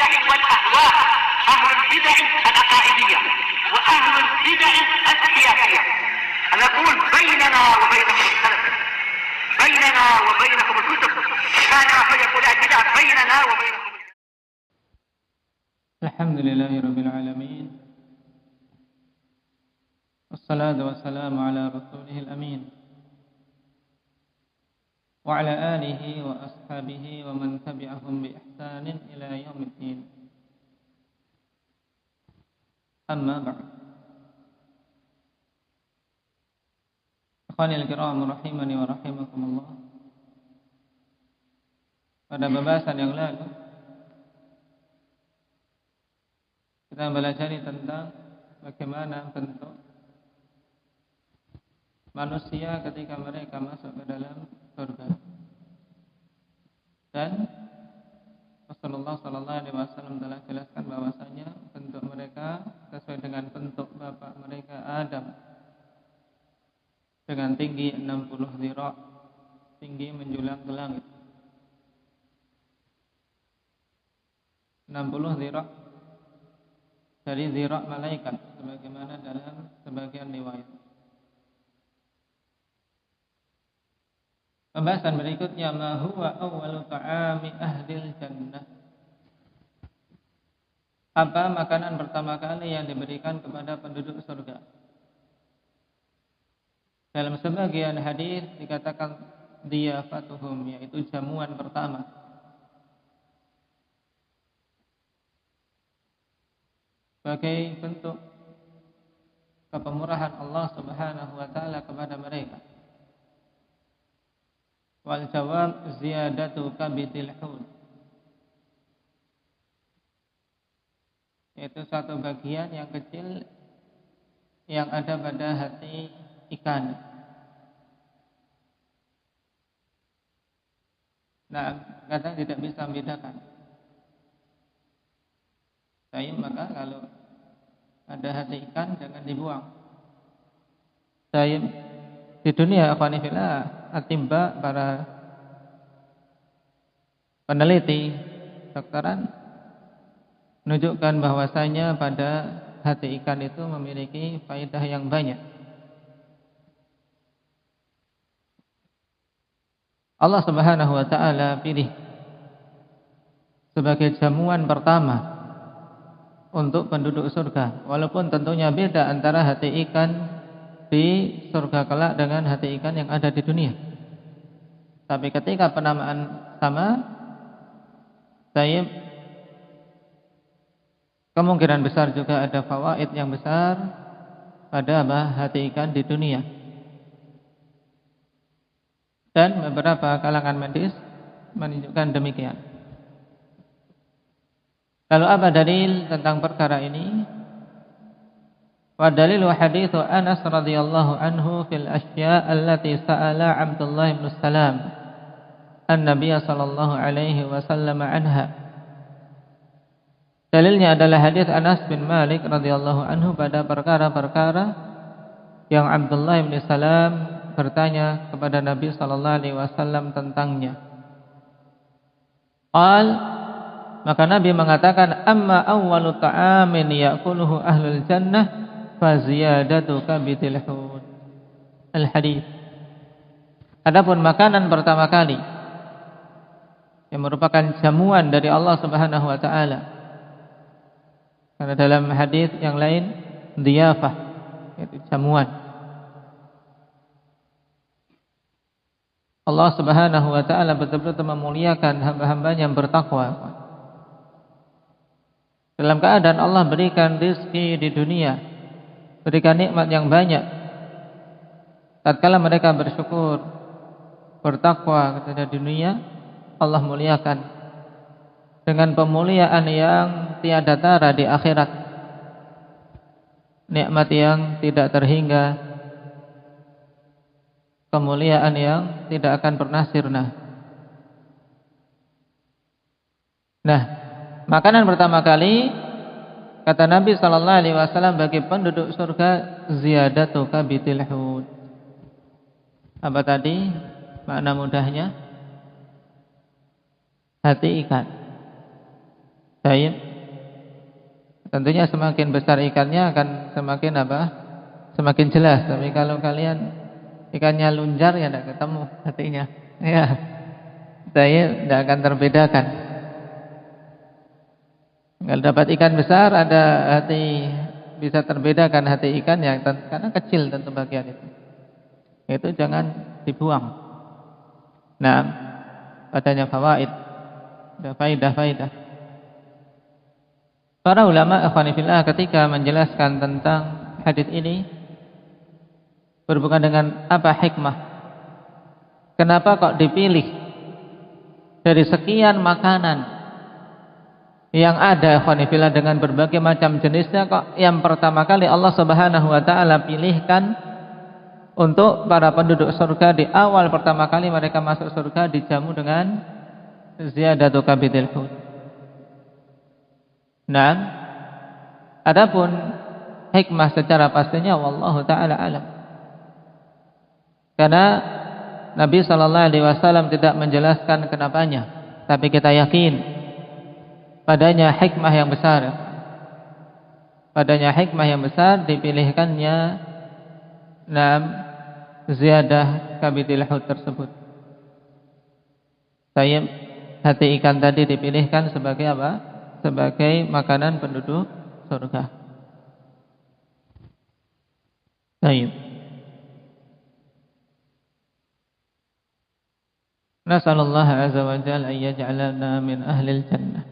البدع والأهواء، أهل البدع العقائدية وأهل البدع السياسية. نقول بيننا وبينكم السلف، بيننا وبينكم الكتب، كان فيقول البدع بيننا وبينكم. الحمد لله رب العالمين، والصلاة والسلام على رسوله الأمين وعلى آله وأصحابه ومن تبعهم بإحسان إلى يوم الدين. أما بعد، ikhwani al-kiram rahimani wa rahimakumullah. Pada pembahasan yang lalu kita belajar tentang bagaimana bentuk manusia ketika mereka masuk ke dalam surga. Dan Rasulullah SAW telah jelaskan bahwasanya bentuk mereka sesuai dengan bentuk bapak mereka Adam, dengan tinggi 60 dhira', tinggi menjulang ke langit. 60 dhira' dari dhira' malaikat, sebagaimana dalam sebagian riwayat. Pembahasan berikutnya, ma huwa awwalu ta'ami ahlil jannah. Apa makanan pertama kali yang diberikan kepada penduduk surga? Dalam sebagian hadis dikatakan diyafatuhum, yaitu jamuan pertama. Sebagai bentuk kepemurahan Allah Subhanahu wa taala kepada mereka. Wal jawab ziyadatu kabidil hud, yaitu satu bagian yang kecil yang ada pada hati ikan. Nah, kadang tidak bisa membedakan. Maka kalau ada hati ikan jangan dibuang. Di dunia akhwanifillah, atimba, para peneliti dokteran menunjukkan bahwasanya pada hati ikan itu memiliki faedah yang banyak. Allah Subhanahu wa taala pilih sebagai jamuan pertama untuk penduduk surga, walaupun tentunya beda antara hati ikan di surga kelak dengan hati ikan yang ada di dunia. Tapi ketika penamaan sama, kemungkinan besar juga ada fawaid yang besar pada hati ikan di dunia. Dan beberapa kalangan medis menunjukkan demikian. Lalu apa dalil tentang perkara ini? Wa dalilu hadithu Anas radhiyallahu anhu fil asya' allati sa'ala Abdullah bin Salam an-nabiy sallallahu alaihi wasallam anha. Dalilnya adalah hadis Anas bin Malik radhiyallahu anhu pada perkara-perkara yang Abdullah bin Salam bertanya kepada Nabi sallallahu alaihi wasallam tentangnya. Maka Nabi mengatakan, amma awwalu ta'amin ya'kuluhu ahlul jannah fa ziyadatu kabidil hud. Al-hadits. Adapun makanan pertama kali yang merupakan jamuan dari Allah Subhanahu wa taala. Karena dalam hadis yang lain diyafah, yaitu jamuan. Allah Subhanahu wa taala betul-betul memuliakan hamba-hambanya yang bertakwa. Dalam keadaan Allah berikan rezeki di dunia, berikan nikmat yang banyak, tatkala mereka bersyukur, bertakwa kepada dunia, Allah muliakan dengan pemuliaan yang tiada tara di akhirat, nikmat yang tidak terhingga, kemuliaan yang tidak akan pernah sirna. Nah, makanan pertama kali kata Nabi sallallahu alaihi wasallam bagi penduduk surga ziyadatu kabidil hud. Apa tadi makna mudahnya? Hati ikan. Baik. Tentunya semakin besar ikannya akan semakin apa? Semakin jelas. Tapi kalau kalian ikannya lunjar ya tidak ketemu hatinya. Ya. Saya tidak akan terbedakan. Kalau dapat ikan besar ada hati, bisa terbedakan hati ikan ya, karena kecil tentu bagian itu. Itu jangan dibuang. Nah, padanya fawaid, ada faidah-faidah. Para ulama ikhwan fillah ketika menjelaskan tentang hadis ini berhubungan dengan apa hikmah. Kenapa kok dipilih dari sekian makanan yang ada ikhwan fillah dengan berbagai macam jenisnya, kok yang pertama kali Allah Subhanahu wa taala pilihkan untuk para penduduk surga di awal pertama kali mereka masuk surga dijamu dengan ziyadatu kabidil hut. Nah, adapun hikmah secara pastinya wallahu taala alam. Karena Nabi sallallahu alaihi wasallam tidak menjelaskan kenapanya, tapi kita yakin padanya hikmah yang besar. Padanya hikmah yang besar dipilihkannya ziyadah kabidil hut tersebut. Tayyib, hati ikan tadi dipilihkan sebagai apa? Sebagai makanan penduduk surga. Tayyib. Nasallallahu azza wa jalla an yaj'alana min ahlil jannah.